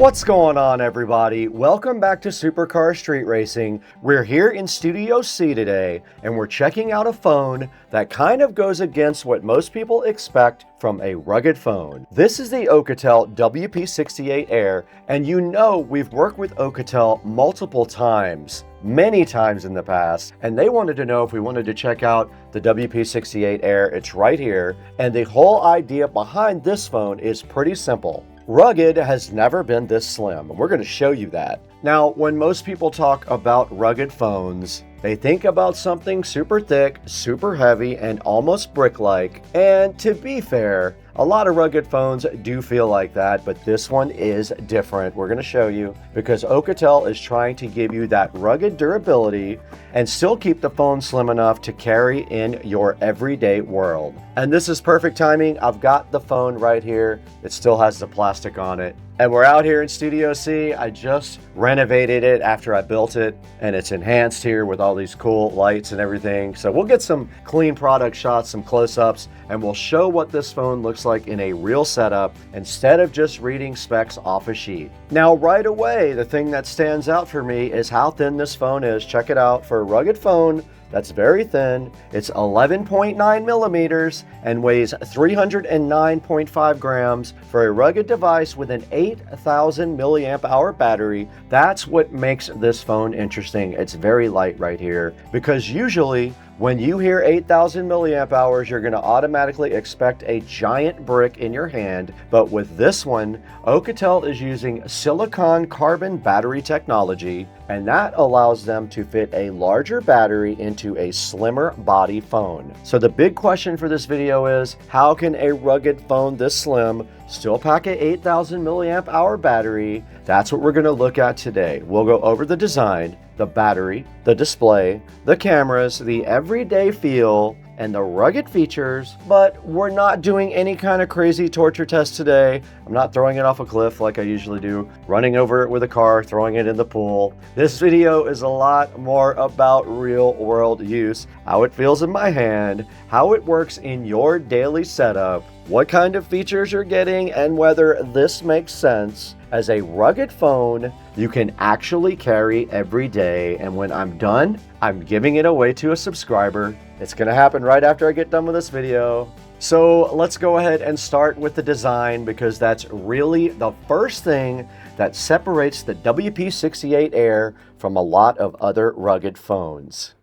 What's going on, everybody? Welcome back to Supercar Street Racing. We're here in Studio C today, and we're checking out a phone that kind of goes against what most people expect from a rugged phone. This is the Oukitel WP68 Air, and you know we've worked with Oukitel multiple times, many times in the past, and they wanted to know if we wanted to check out the WP68 Air. It's right here, and the whole idea behind this phone is pretty simple. Rugged has never been this slim, and we're going to show you that. Now, when most people talk about rugged phones, they think about something super thick, super heavy, and almost brick-like. And to be fair, a lot of rugged phones do feel like that, but this one is different. We're going to show you because Oukitel is trying to give you that rugged durability and still keep the phone slim enough to carry in your everyday world. And this is perfect timing. I've got the phone right here. It still has the plastic on it. And we're out here in Studio C. I just renovated it after I built it, and it's enhanced here with all these cool lights and everything. So we'll get some clean product shots, some close-ups, and we'll show what this phone looks like in a real setup instead of just reading specs off a sheet. Now, right away, the thing that stands out for me is how thin this phone is. Check it out. For a rugged phone, that's very thin. It's 11.9 millimeters and weighs 309.5 grams for a rugged device with an 8,000 milliamp hour battery. That's what makes this phone interesting. It's very light right here, because usually when you hear 8,000 milliamp hours, you're going to automatically expect a giant brick in your hand. But with this one, Oukitel is using silicon carbon battery technology, and that allows them to fit a larger battery into a slimmer body phone. So the big question for this video is, how can a rugged phone this slim still pack a 8,000 milliamp hour battery? That's what we're going to look at today. We'll go over the design, the battery, the display, the cameras, the everyday feel, and the rugged features, but we're not doing any kind of crazy torture test today. I'm not throwing it off a cliff like I usually do, running over it with a car, throwing it in the pool. This video is a lot more about real world use, how it feels in my hand, how it works in your daily setup, what kind of features you're getting, and whether this makes sense as a rugged phone you can actually carry every day. And when I'm done, I'm giving it away to a subscriber. It's gonna happen right after I get done with this video. So let's go ahead and start with the design, because that's really the first thing that separates the WP68 Air from a lot of other rugged phones.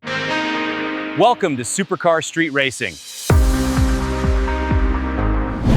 Welcome to Supercar Street Racing.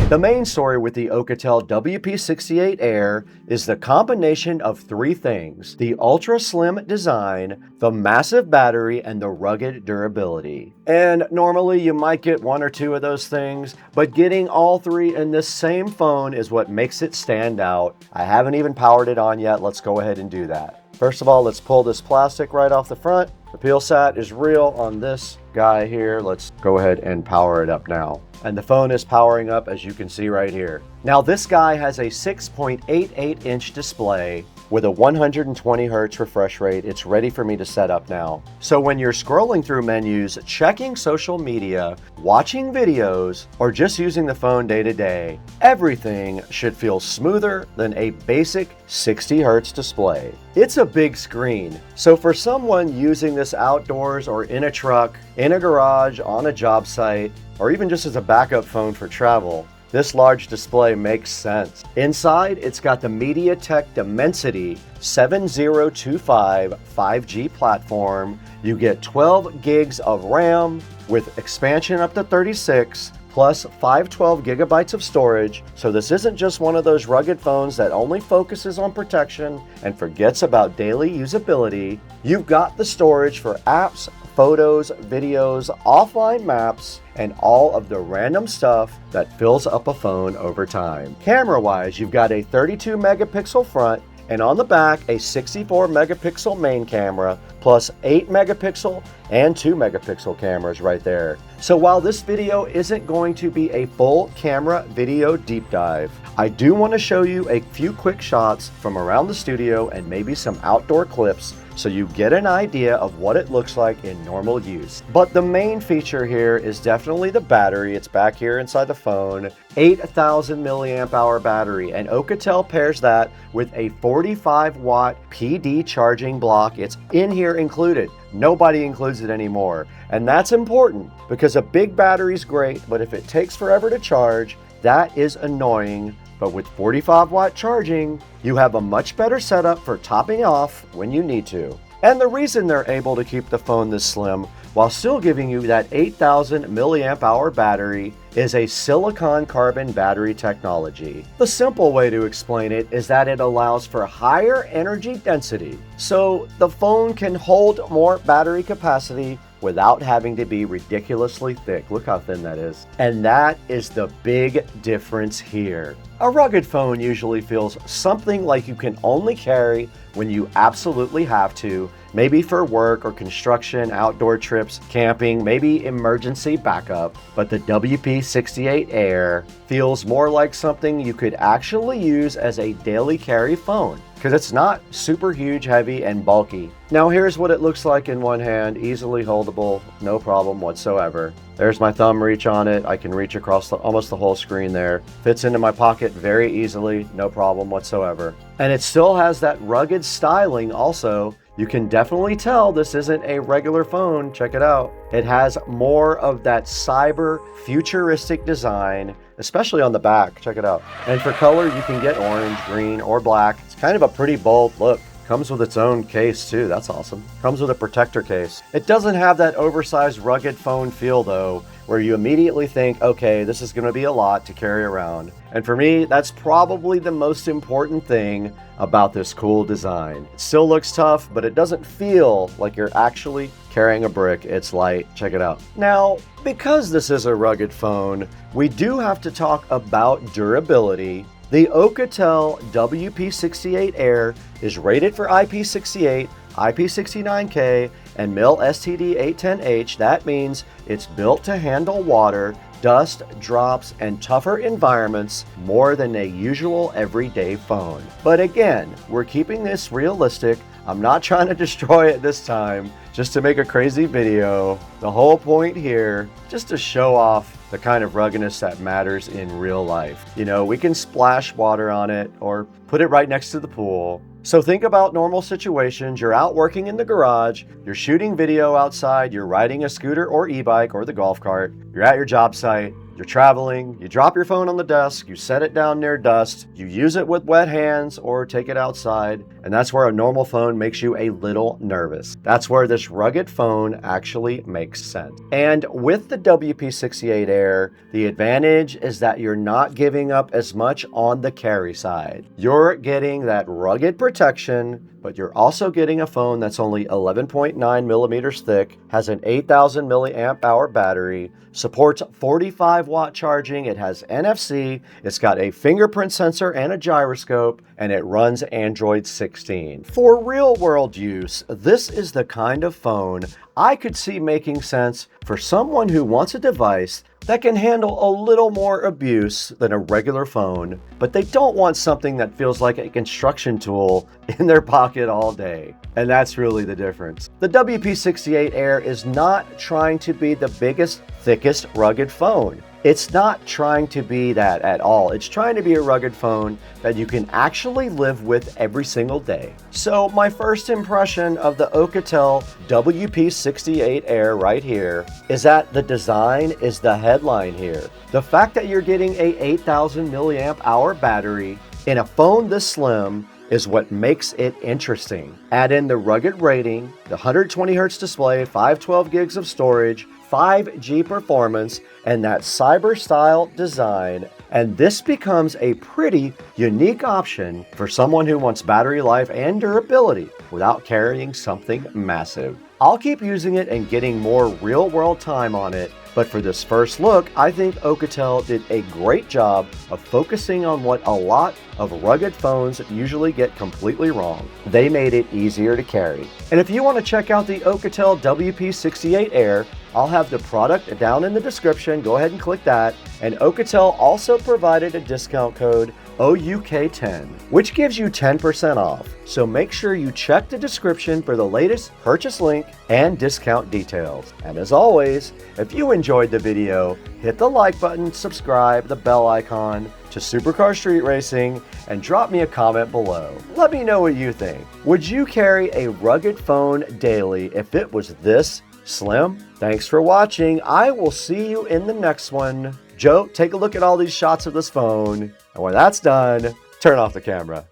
The main story with the Oukitel WP68 Air is the combination of three things: the ultra slim design, the massive battery, and the rugged durability. And normally you might get one or two of those things, but getting all three in this same phone is what makes it stand out. I haven't even powered it on yet. Let's go ahead and do that. First of all, let's pull this plastic right off the front. The peel sat is real on this guy here. Let's go ahead and power it up now. And the phone is powering up, as you can see right here. Now, this guy has a 6.88 inch display with a 120 hertz refresh rate. It's ready for me to set up now. So when you're scrolling through menus, checking social media, watching videos, or just using the phone day to day, everything should feel smoother than a basic 60 hertz display. It's a big screen, so for someone using this outdoors or in a truck, in a garage, on a job site, or even just as a backup phone for travel, this large display makes sense. Inside, it's got the MediaTek Dimensity 7025 5G platform. You get 12 gigs of RAM with expansion up to 36, plus 512 gigabytes of storage. So this isn't just one of those rugged phones that only focuses on protection and forgets about daily usability. You've got the storage for apps, photos, videos, offline maps, and all of the random stuff that fills up a phone over time. Camera-wise, you've got a 32 megapixel front, and on the back, a 64 megapixel main camera, plus 8 megapixel and 2 megapixel cameras right there. So while this video isn't going to be a full camera video deep dive, I do want to show you a few quick shots from around the studio and maybe some outdoor clips so you get an idea of what it looks like in normal use. But the main feature here is definitely the battery. It's back here inside the phone. 8,000 milliamp hour battery, and Oukitel pairs that with a 45 watt PD charging block. It's in here included. Nobody includes it anymore. And that's important because a big battery's great, but if it takes forever to charge, that is annoying. But with 45 watt charging, you have a much better setup for topping off when you need to. And the reason they're able to keep the phone this slim while still giving you that 8,000 milliamp hour battery is a silicon carbon battery technology. The simple way to explain it is that it allows for higher energy density, so the phone can hold more battery capacity without having to be ridiculously thick. Look how thin that is. And that is the big difference here. A rugged phone usually feels something like you can only carry when you absolutely have to, maybe for work or construction, outdoor trips, camping, maybe emergency backup. But the WP68 Air feels more like something you could actually use as a daily carry phone, because it's not super huge, heavy, and bulky. Now here's what it looks like in one hand, easily holdable, no problem whatsoever. There's my thumb reach on it. I can reach across almost the whole screen there. Fits into my pocket very easily, no problem whatsoever. And it still has that rugged styling also. You can definitely tell this isn't a regular phone. Check it out. It has more of that cyber futuristic design, especially on the back. Check it out. And for color, you can get orange, green, or black. It's kind of a pretty bold look. Comes with its own case too. That's awesome. Comes with a protector case. It doesn't have that oversized rugged phone feel though, where you immediately think, okay, this is going to be a lot to carry around. And for me, that's probably the most important thing about this cool design. It still looks tough, but it doesn't feel like you're actually carrying a brick. It's light. Check it out. Now, because this is a rugged phone, we do have to talk about durability. The Oukitel WP68 Air is rated for IP68, IP69K, and MIL STD 810H. That means it's built to handle water, dust, drops, and tougher environments more than a usual everyday phone. But again, we're keeping this realistic. I'm not trying to destroy it this time just to make a crazy video. The whole point here, just to show off the kind of ruggedness that matters in real life. You know, we can splash water on it or put it right next to the pool. So think about normal situations. You're out working in the garage, you're shooting video outside, you're riding a scooter or e-bike or the golf cart, you're at your job site, you're traveling, you drop your phone on the desk, you set it down near dust, you use it with wet hands or take it outside, and that's where a normal phone makes you a little nervous. That's where this rugged phone actually makes sense. And with the WP68 Air, the advantage is that you're not giving up as much on the carry side. You're getting that rugged protection, but you're also getting a phone that's only 11.9 millimeters thick, has an 8,000 milliamp hour battery, supports 45 watt charging, it has NFC, it's got a fingerprint sensor and a gyroscope, and it runs Android 16. For real world use, this is the kind of phone I could see making sense for someone who wants a device that can handle a little more abuse than a regular phone, but they don't want something that feels like a construction tool in their pocket all day. And that's really the difference. The WP68 Air is not trying to be the biggest, thickest, rugged phone. It's not trying to be that at all. It's trying to be a rugged phone that you can actually live with every single day. So my first impression of the Oukitel WP68 Air right here is that the design is the headline here. The fact that you're getting a 8,000 milliamp hour battery in a phone this slim is what makes it interesting. Add in the rugged rating, the 120 Hz display, 512 gigs of storage, 5G performance, and that cyber style design, and this becomes a pretty unique option for someone who wants battery life and durability without carrying something massive. I'll keep using it and getting more real-world time on it, but for this first look, I think Oukitel did a great job of focusing on what a lot of rugged phones usually get completely wrong. They made it easier to carry. And if you want to check out the Oukitel WP68 Air, I'll have the product down in the description. Go ahead and click that. And Oukitel also provided a discount code Oukitel, which gives you 10% off. So make sure you check the description for the latest purchase link and discount details. And as always, if you enjoyed the video, hit the like button, subscribe, the bell icon to Supercar Street Racing, and drop me a comment below. Let me know what you think. Would you carry a rugged phone daily if it was this slim? Thanks for watching. I will see you in the next one. Joe, take a look at all these shots of this phone. And when that's done, turn off the camera.